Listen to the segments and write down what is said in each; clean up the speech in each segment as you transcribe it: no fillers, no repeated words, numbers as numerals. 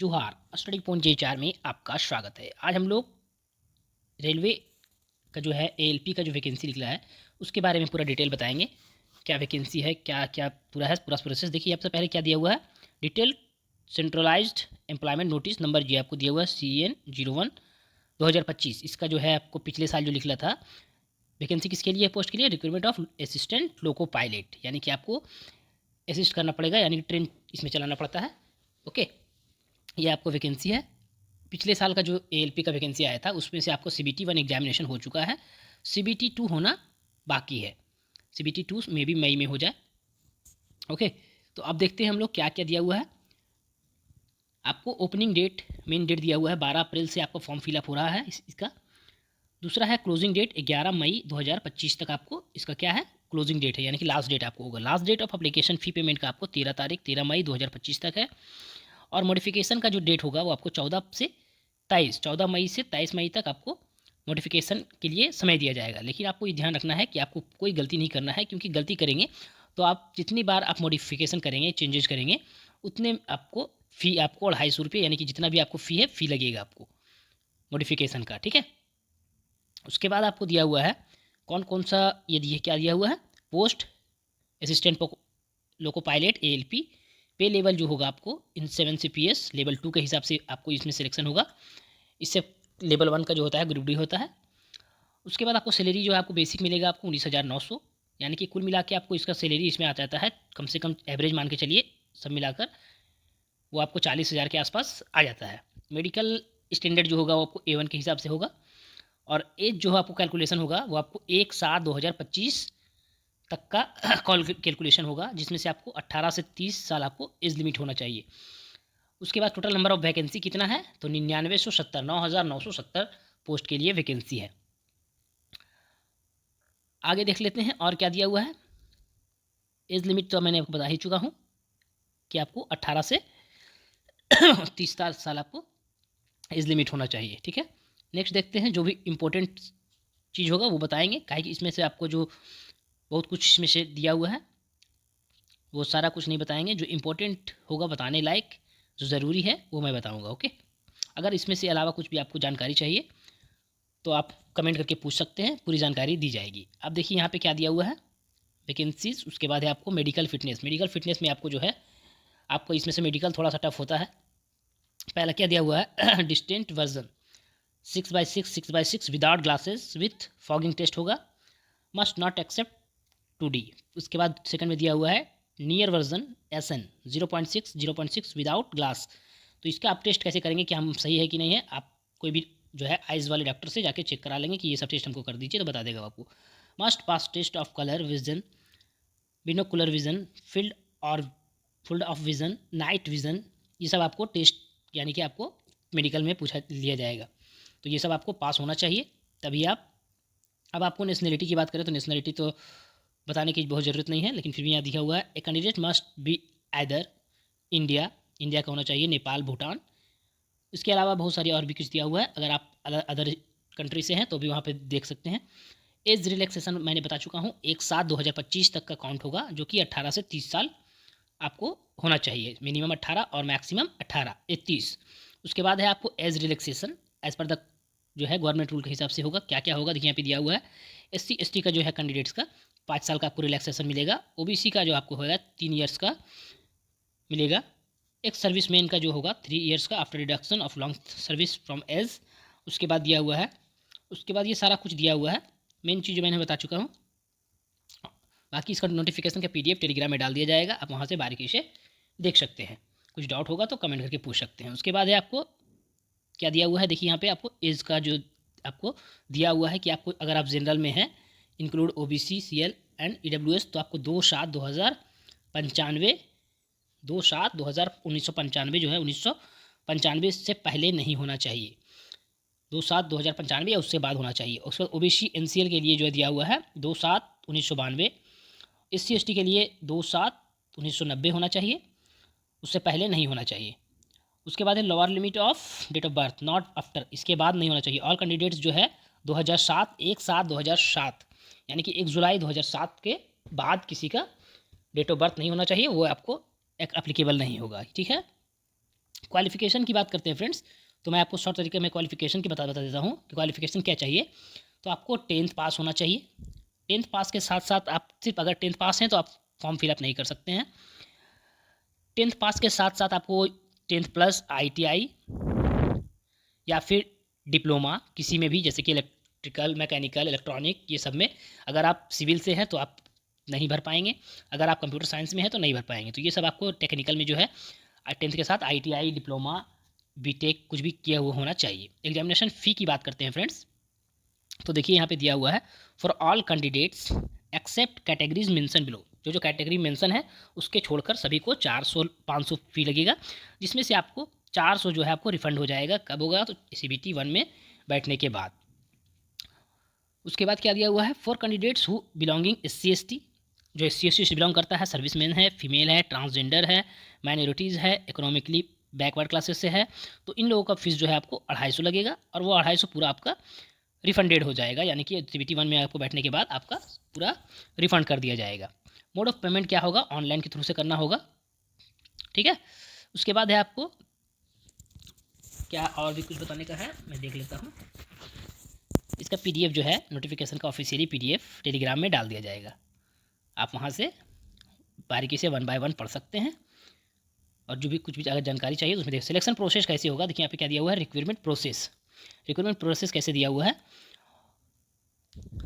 जोहार study point जे4 में आपका स्वागत है। आज हम लोग रेलवे का जो है एएलपी का जो वैकेंसी निकला है उसके बारे में पूरा डिटेल बताएंगे। क्या वैकेंसी है, क्या क्या पूरा है, पूरा प्रोसेस देखिए। सबसे पहले क्या दिया हुआ है, detail centralised employment notice number ये आपको दिया हुआ है CN01/2025। इसका जो है आपको पिछले साल जो निकला था वैकेंसी किसके लिए, पोस्ट के लिए, recruitment of assistant loco pilot, यानी कि आपको असिस्ट करना पड़ेगा, यानी कि ट्रेन इसमें चलाना पड़ता है। ओके, ये आपको वैकेंसी है। पिछले साल का जो एएलपी का वैकेंसी आया था उसमें से आपको CBT 1 एग्जामिनेशन हो चुका है, CBT 2 होना बाकी है। CBT 2 में भी मई में हो जाए। ओके, तो अब देखते हैं हम लोग क्या क्या दिया हुआ है। आपको ओपनिंग डेट, मेन डेट दिया हुआ है 12 अप्रैल से आपका फॉर्म फिलअप हो रहा है इसका। दूसरा है क्लोजिंग डेट 11 मई 2025 तक आपको इसका क्या है, क्लोजिंग डेट है, यानी कि लास्ट डेट आपको होगा। Last date of application fee payment का आपको 13 मई 2025 तक है। और मॉडिफिकेशन का जो डेट होगा वो आपको 14 मई से 23 मई तक आपको मॉडिफिकेशन के लिए समय दिया जाएगा। लेकिन आपको ये ध्यान रखना है कि आपको कोई गलती नहीं करना है, क्योंकि गलती करेंगे तो आप जितनी बार आप मॉडिफिकेशन करेंगे, चेंजेस करेंगे, उतने आपको फ़ी आपको 250 रुपये, यानी कि जितना भी आपको फ़ी है, फ़ी लगेगा आपको मॉडिफिकेशन का। ठीक है, उसके बाद आपको दिया हुआ है कौन कौन सा, ये दिए क्या दिया हुआ है, post assistant loco pilot ALP पे लेवल जो होगा आपको इन 7 CPS लेवल 2 के हिसाब से आपको इसमें सिलेक्शन होगा। इससे लेवल 1 का जो होता है ग्रुप डी होता है। उसके बाद आपको सैलरी जो है आपको बेसिक मिलेगा आपको 19,900, यानी कि कुल मिला के आपको इसका सैलरी इसमें आ जाता है कम से कम, एवरेज मान के चलिए सब मिलाकर वो आपको 40,000 के आसपास आ जाता है। मेडिकल स्टैंडर्ड जो होगा वो आपको A1 के हिसाब से होगा। और एज जो आपको कैलकुलेशन होगा वो आपको 1/7/2025 तक का कॉल कैलकुलेशन होगा, जिसमें से आपको 18 से 30 साल आपको एज लिमिट होना चाहिए। उसके बाद टोटल नंबर ऑफ वैकेंसी कितना है, तो 9,970 पोस्ट के लिए वैकेंसी है। आगे देख लेते हैं और क्या दिया हुआ है। एज लिमिट तो मैंने आपको बता ही चुका हूँ कि आपको 18 से 30 साल आपको एज लिमिट होना चाहिए। ठीक है, नेक्स्ट देखते हैं, जो भी इम्पोर्टेंट चीज़ होगा वो बताएंगे, काहे कि इसमें से आपको जो बहुत कुछ इसमें से दिया हुआ है वो सारा कुछ नहीं बताएंगे। जो इम्पोर्टेंट होगा बताने लायक, जो ज़रूरी है वो मैं बताऊंगा। ओके, अगर इसमें से अलावा कुछ भी आपको जानकारी चाहिए तो आप कमेंट करके पूछ सकते हैं, पूरी जानकारी दी जाएगी। अब देखिए यहाँ पे क्या दिया हुआ है, वैकेंसीज। उसके बाद है आपको मेडिकल फिटनेस। मेडिकल फिटनेस में आपको जो है, आपको इसमें से मेडिकल थोड़ा सा टफ होता है। पहला क्या दिया हुआ है distant vision 6x6 without glasses with fogging test होगा, मस्ट नॉट एक्सेप्ट 2D। उसके बाद सेकंड में दिया हुआ है near vision SN 0.6 without glass. तो इसका आप टेस्ट कैसे करेंगे कि हम सही है कि नहीं है, आप कोई भी जो है आइज़ वाले डॉक्टर से जाके चेक करा लेंगे कि ये सब टेस्ट हमको कर दीजिए, तो बता देगा आपको। Must pass test of colour vision, binocular vision, field और field of vision, night vision, ये सब आपको टेस्ट, यानी कि आपको मेडिकल में पूछा लिया जाएगा। तो ये सब आपको पास होना चाहिए तभी आप। अब आपको नेशनलिटी की बात करें तो नेशनलिटी तो बताने की बहुत ज़रूरत नहीं है, लेकिन फिर भी यहाँ दिया हुआ है a candidate must be either India का होना चाहिए, नेपाल, भूटान। इसके अलावा बहुत सारी और भी कुछ दिया हुआ है, अगर आप अदर कंट्री से हैं तो भी वहाँ पे देख सकते हैं। एज रिलैक्सेशन मैंने बता चुका हूँ, 1/7/2025 तक का काउंट होगा, जो कि 18 से 30 साल आपको होना चाहिए, मिनिमम 18 और मैक्सिमम 30। उसके बाद है आपको एज रिलैक्सेशन एज पर द जो है गवर्नमेंट रूल के हिसाब से होगा। क्या क्या होगा देखिए यहाँ पे दिया हुआ है। SC ST का जो है कैंडिडेट्स का 5 साल का आपको रिलैक्सेशन मिलेगा। OBC का जो आपको होगा 3 ईयर्स का मिलेगा। एक सर्विसमैन का जो होगा 3 ईयर्स का after reduction of long service from age. उसके बाद दिया हुआ है, उसके बाद ये सारा कुछ दिया हुआ है, मेन चीज़ जो मैंने बता चुका हूँ। बाकी इसका नोटिफिकेशन का PDF टेलीग्राम में डाल दिया जाएगा, आप वहाँ से बारीकी से देख सकते हैं। कुछ डाउट होगा तो कमेंट करके पूछ सकते हैं। उसके बाद है आपको क्या दिया हुआ है, देखिए यहाँ पे आपको एज का जो आपको दिया हुआ है कि आपको अगर आप जनरल में हैं, include OBC CL and EWS, तो आपको 2/7/2095 2/7/1995 जो है 1995 से पहले नहीं होना चाहिए, 2/7/2095 या उससे बाद होना चाहिए। उसके बाद OBC NCL के लिए जो है दिया हुआ है 2/7/1992, SC ST के लिए 2/7/1990 होना चाहिए, उससे पहले नहीं होना चाहिए। उसके बाद है lower limit of date of birth not after, इसके बाद नहीं होना चाहिए। ऑल कैंडिडेट्स जो है 2007 1/7/2007, यानी कि 1 जुलाई 2007 के बाद किसी का डेट ऑफ बर्थ नहीं होना चाहिए, वो आपको एक एप्लीकेबल नहीं होगा। ठीक है, क्वालिफिकेशन की बात करते हैं फ्रेंड्स, तो मैं आपको शॉर्ट तरीके में क्वालिफिकेशन की बता देता हूँ कि क्वालिफिकेशन क्या चाहिए। तो आपको 10th पास होना चाहिए। 10th पास के साथ साथ आप सिर्फ अगर 10th पास हैं तो आप फॉर्म फिलअप नहीं कर सकते हैं। 10th पास के साथ साथ आपको 10th प्लस ITI या फिर डिप्लोमा किसी में भी, जैसे कि इलेक्ट्रिकल, मैकेनिकल, इलेक्ट्रॉनिक, ये सब में अगर आप सिविल से हैं तो आप नहीं भर पाएंगे, अगर आप कंप्यूटर साइंस में हैं तो नहीं भर पाएंगे। तो ये सब आपको टेक्निकल में जो है 10th के साथ ITI, डिप्लोमा, बीटेक कुछ भी किया हुआ होना चाहिए। एग्जामिनेशन फ़ी की बात करते हैं फ्रेंड्स, तो देखिए यहाँ पे दिया हुआ है for all candidates except categories mention below. जो कैटेगरी मेंशन है उसके छोड़कर सभी को 400-500 फ़ी लगेगा, जिसमें से आपको 400 जो है आपको रिफंड हो जाएगा। कब होगा? तो CBT 1 में बैठने के बाद। उसके बाद क्या दिया हुआ है? For candidates who belonging SC/ST, जो SC/ST से बिलोंग करता है, सर्विसमैन है, फीमेल है, ट्रांसजेंडर है, माइनॉरिटीज़ है, इकोनॉमिकली बैकवर्ड क्लासेस से है, तो इन लोगों का फीस जो है आपको 250 लगेगा और वो 250 पूरा आपका रिफंडेड हो जाएगा, यानी कि CBT 1 में आपको बैठने के बाद आपका पूरा रिफंड कर दिया जाएगा। मोड ऑफ पेमेंट क्या होगा? ऑनलाइन के थ्रू से करना होगा, ठीक है। उसके बाद है आपको क्या और भी कुछ बताने का है, मैं देख लेता हूँ। इसका PDF जो है नोटिफिकेशन का ऑफिशियली PDF टेलीग्राम में डाल दिया जाएगा, आप वहाँ से बारीकी से 1 बाय 1 पढ़ सकते हैं और जो भी कुछ भी अगर जानकारी चाहिए तो उसमें देखिए। सिलेक्शन प्रोसेस कैसे होगा, देखिए यहाँ पे क्या दिया हुआ है, रिक्रूटमेंट प्रोसेस। रिक्रूटमेंट प्रोसेस कैसे दिया हुआ है,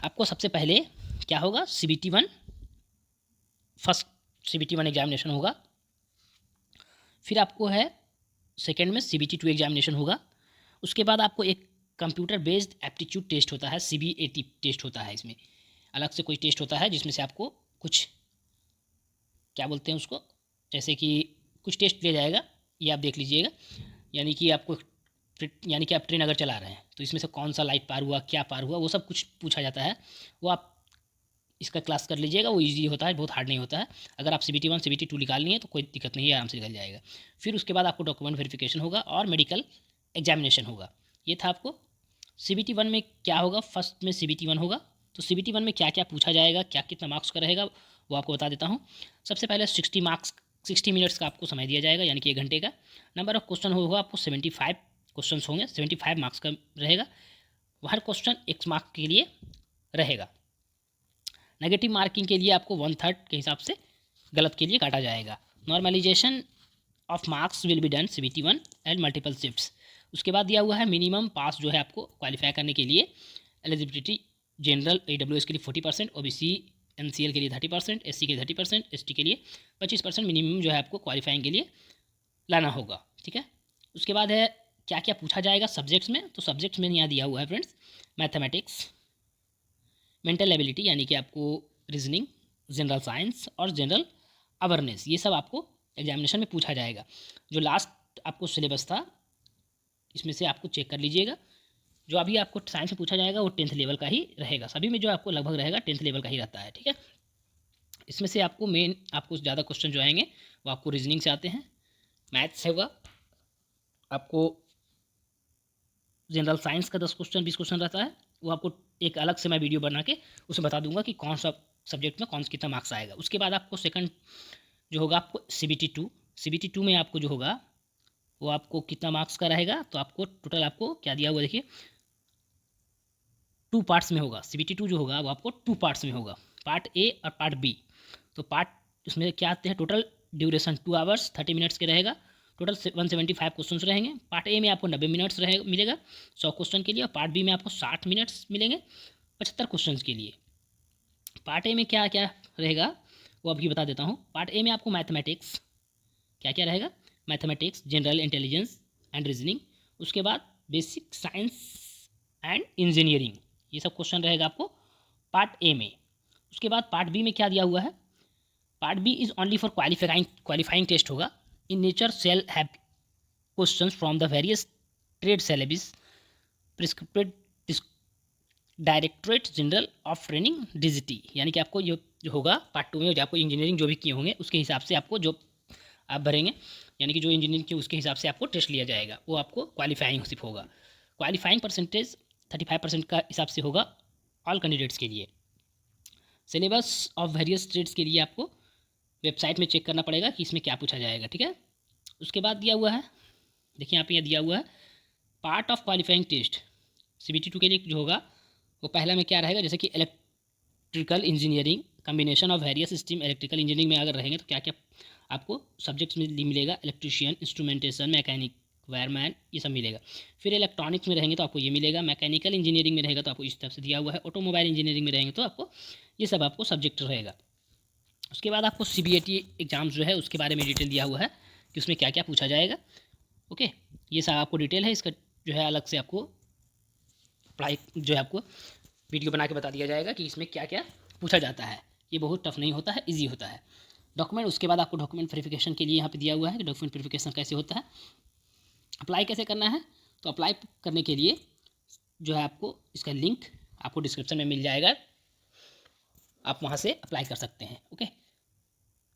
आपको सबसे पहले क्या होगा, CBT 1 फर्स्ट CBT 1 एग्जामिनेशन होगा, फिर आपको है सेकेंड में CBT 2 एग्जामिनेशन होगा। उसके बाद आपको एक कंप्यूटर बेस्ड एप्टीट्यूड टेस्ट होता है, CBAT टेस्ट होता है। इसमें अलग से कोई टेस्ट होता है जिसमें से आपको कुछ क्या बोलते हैं उसको, जैसे कि कुछ टेस्ट लिया जाएगा, ये आप देख लीजिएगा। यानी कि आपको यानी कि आप ट्रेन अगर चला रहे हैं तो इसमें से कौन सा लाइट पार हुआ, क्या पार हुआ, वो सब कुछ पूछा जाता है। वो आप इसका क्लास कर लीजिएगा, वो इजी होता है, बहुत हार्ड नहीं होता है। अगर आप CBT 1 CBT 2 निकालनी है तो कोई दिक्कत नहीं है, आराम से निकल जाएगा। फिर उसके बाद आपको डॉक्यूमेंट वेरिफिकेशन होगा और मेडिकल एग्जामिनेशन होगा। ये था आपको CBT 1 में क्या होगा। फर्स्ट में CBT 1 होगा, तो CBT 1 में क्या क्या पूछा जाएगा, क्या कितना मार्क्स का रहेगा, वो आपको बता देता हूँ। सबसे पहले 60 मिनट्स का आपको समय दिया जाएगा, यानी कि 1 घंटे का। नंबर ऑफ क्वेश्चन होगा आपको 75 क्वेश्चन होंगे, 75 मार्क्स का रहेगा। हर क्वेश्चन 1 मार्क्स के लिए रहेगा। नेगेटिव मार्किंग के लिए आपको 1/3 के हिसाब से गलत के लिए काटा जाएगा। Normalisation of marks will be done CBT 1 and multiple shifts. उसके बाद दिया हुआ है मिनिमम पास जो है आपको क्वालिफाई करने के लिए एलिजिबिलिटी जनरल AWS के लिए 40%, OBC NCL के लिए 30%, SC के लिए 30%, ST के लिए 25% मिनिमम जो है आपको क्वालिफाइंग के लिए लाना होगा, ठीक है। उसके बाद है क्या क्या पूछा जाएगा सब्जेक्ट्स में, तो सब्जेक्ट्स में यहाँ दिया हुआ है फ्रेंड्स, मैथमेटिक्स, मेंटल एबिलिटी यानी कि आपको रीजनिंग, जनरल साइंस और जनरल अवेयरनेस, ये सब आपको एग्जामिनेशन में पूछा जाएगा। जो लास्ट आपको सिलेबस था इसमें से आपको चेक कर लीजिएगा। जो अभी आपको साइंस में पूछा जाएगा वो 10th लेवल का ही रहेगा, सभी में जो आपको लगभग रहेगा 10th लेवल का ही रहता है, ठीक है। इसमें से आपको मेन आपको ज़्यादा क्वेश्चन जो आएंगे वो आपको रीजनिंग से आते हैं, मैथ्स होगा आपको, जनरल साइंस का 10 क्वेश्चन 20 क्वेश्चन रहता है, वो आपको एक अलग से मैं वीडियो बना के उसमें बता दूंगा कि कौन सा सब्जेक्ट में कौन कितना मार्क्स आएगा। उसके बाद आपको सेकंड जो होगा आपको CBT 2 में आपको जो होगा वो आपको कितना मार्क्स का रहेगा, तो आपको टोटल आपको क्या दिया हुआ देखिए 2 पार्ट्स में होगा। CBT 2 जो होगा वो आपको 2 पार्ट्स में होगा, पार्ट A और पार्ट B। तो पार्ट उसमें क्या आते हैं, टोटल ड्यूरेशन 2 आवर्स 30 मिनट्स के रहेगा, टोटल 175 क्वेश्चन रहेंगे। पार्ट A में आपको 90 मिनट्स मिलेगा 100 क्वेश्चन के लिए, और पार्ट B में आपको 60 मिनट्स मिलेंगे 75 क्वेश्चन के लिए। पार्ट A में क्या क्या रहेगा वो अभी बता देता हूँ। पार्ट A में आपको मैथमेटिक्स क्या क्या रहेगा, mathematics, general intelligence and reasoning, उसके बाद बेसिक साइंस एंड इंजीनियरिंग, ये सब क्वेश्चन रहेगा आपको पार्ट A में। उसके बाद पार्ट B में क्या दिया हुआ है, part B is only for qualifying test होगा। In nature shall have question from the various trade syllabus prescribed directorate general of training DGT, यानी कि आपको जो होगा पार्ट 2 में जो आपको इंजीनियरिंग जो भी किए होंगे उसके हिसाब से आपको जो आप भरेंगे, यानी कि जो इंजीनियरिंग की उसके हिसाब से आपको टेस्ट लिया जाएगा, वो आपको क्वालिफाइंग सिर्फ होगा। क्वालिफाइंग परसेंटेज 35% का हिसाब से होगा ऑल कैंडिडेट्स के लिए। सिलेबस ऑफ वेरियस ट्रेड्स के लिए आपको वेबसाइट में चेक करना पड़ेगा कि इसमें क्या पूछा जाएगा, ठीक है। उसके बाद दिया हुआ है देखिए यहाँ पे दिया हुआ है part of qualifying test CBT 2 के लिए जो होगा वो पहला में क्या रहेगा, जैसे कि electrical engineering combination of various stream. Electrical engineering में अगर रहेंगे तो क्या क्या आपको सब्जेक्ट्स में मिलेगा, इलेक्ट्रीशियन, इंस्ट्रूमेंटेशन, मैकेनिक, वायरमैन, ये सब मिलेगा। फिर इलेक्ट्रॉनिक्स में रहेंगे तो आपको ये मिलेगा, मैकेनिकल इंजीनियरिंग में रहेगा तो आपको इस तरफ से दिया हुआ है, ऑटोमोबाइल इंजीनियरिंग में रहेंगे तो आपको ये सब आपको सब्जेक्ट रहेगा। उसके बाद आपको CBAT एग्जाम्स जो है उसके बारे में डिटेल दिया हुआ है कि उसमें क्या क्या पूछा जाएगा। ओके, ये सब आपको डिटेल है, इसका जो है अलग से आपको अप्लाई जो है आपको वीडियो बना के बता दिया जाएगा कि इसमें क्या क्या पूछा जाता है। ये बहुत टफ नहीं होता है, ईजी होता है। डॉक्यूमेंट, उसके बाद आपको डॉक्यूमेंट वेरिफिकेशन के लिए यहाँ पे दिया हुआ है कि डॉक्यूमेंट वेरिफिकेशन कैसे होता है, अप्लाई कैसे करना है। तो अप्लाई करने के लिए जो है आपको इसका लिंक आपको डिस्क्रिप्शन में मिल जाएगा, आप वहाँ से अप्लाई कर सकते हैं। ओके,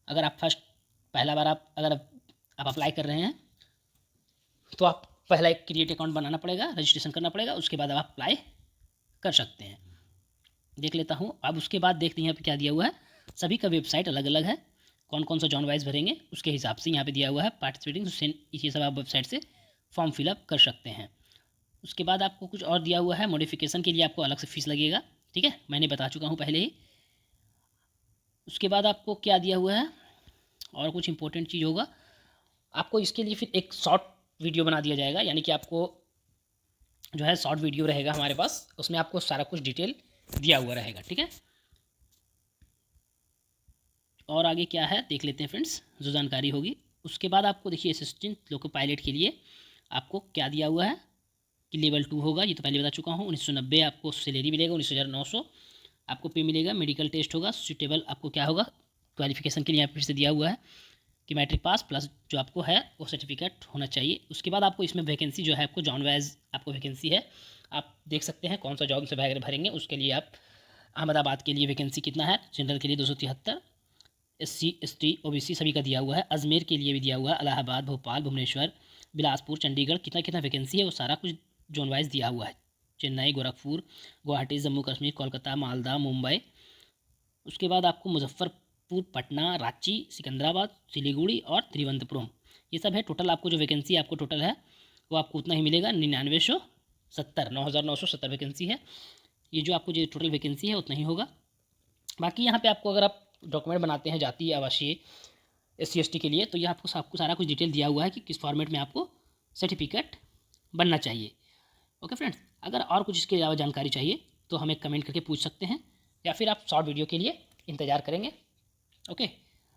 अगर आप पहला बार अगर आप अप्लाई कर रहे हैं तो आप पहला एक क्रिएट अकाउंट बनाना पड़ेगा, रजिस्ट्रेशन करना पड़ेगा, उसके बाद आप अप्लाई कर सकते हैं। देख लेता हूँ। अब उसके बाद देखते हैं यहाँ पे क्या दिया हुआ है, सभी का वेबसाइट अलग अलग है, कौन कौन सा जॉन वाइज भरेंगे उसके हिसाब से यहाँ पे दिया हुआ है पार्टिसिपेटिंग, ये सब आप वेबसाइट से फॉर्म फिलअप कर सकते हैं। उसके बाद आपको कुछ और दिया हुआ है, मॉडिफिकेशन के लिए आपको अलग से फीस लगेगा, ठीक है, मैंने बता चुका हूँ पहले ही। उसके बाद आपको क्या दिया हुआ है, और कुछ इंपॉर्टेंट चीज़ होगा, आपको इसके लिए फिर एक शॉर्ट वीडियो बना दिया जाएगा, यानी कि आपको जो है शॉर्ट वीडियो रहेगा हमारे पास, उसमें आपको सारा कुछ डिटेल दिया हुआ रहेगा, ठीक है। और आगे क्या है देख लेते हैं फ्रेंड्स, जो जानकारी होगी। उसके बाद आपको देखिए असिस्टेंट लोको पायलट के लिए आपको क्या दिया हुआ है कि लेवल 2 होगा, ये तो पहले बता चुका हूँ। 1990 आपको सैलरी मिलेगा, 19,900 आपको पे मिलेगा। मेडिकल टेस्ट होगा, सूटेबल आपको क्या होगा, क्वालिफिकेशन के लिए यहाँ फिर से दिया हुआ है कि मैट्रिक पास प्लस जो आपको है वो सर्टिफिकेट होना चाहिए। उसके बाद आपको इसमें वैकेंसी जो है आपको जॉन वाइज आपको वैकेंसी है, आप देख सकते हैं कौन सा जॉब से भरेंगे। उसके लिए आप अहमदाबाद के लिए वैकेंसी कितना है, जनरल के लिए 273, SC ST OBC सभी का दिया हुआ है। अजमेर के लिए भी दिया हुआ है, इलाहाबाद, भोपाल, भुवनेश्वर, बिलासपुर, चंडीगढ़, कितना कितना वैकेंसी है वो सारा कुछ जोन वाइज दिया हुआ है। चेन्नई, गोरखपुर, गुवाहाटी, जम्मू कश्मीर, कोलकाता, मालदा, मुंबई। उसके बाद आपको मुजफ्फरपुर, पटना, रांची, सिकंदराबाद, सिलीगुड़ी और तिरुवनंतपुरम, ये सब है। टोटल आपको जो वैकेंसी आपको टोटल है वो आपको उतना ही मिलेगा, 9,970 वैकेंसी है। ये जो आपको जो टोटल वैकेंसी है उतना ही होगा। बाकी यहाँ पे आपको अगर आप डॉक्यूमेंट बनाते हैं जातीय आवासीय SC ST के लिए, तो ये आपको सारा कुछ डिटेल दिया हुआ है कि किस फॉर्मेट में आपको सर्टिफिकेट बनना चाहिए। ओके फ्रेंड्स, अगर और कुछ इसके अलावा जानकारी चाहिए तो हमें कमेंट करके पूछ सकते हैं, या फिर आप शॉर्ट वीडियो के लिए इंतज़ार करेंगे। ओके,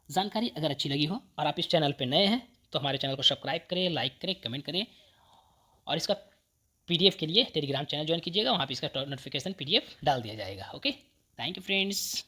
जानकारी अगर अच्छी लगी हो और आप इस चैनल पर नए हैं तो हमारे चैनल को सब्सक्राइब करें, लाइक करें, कमेंट करें, और इसका PDF के लिए टेलीग्राम चैनल ज्वाइन कीजिएगा, वहाँ पर इसका नोटिफिकेशन PDF डाल दिया जाएगा। Okay, thank you friends.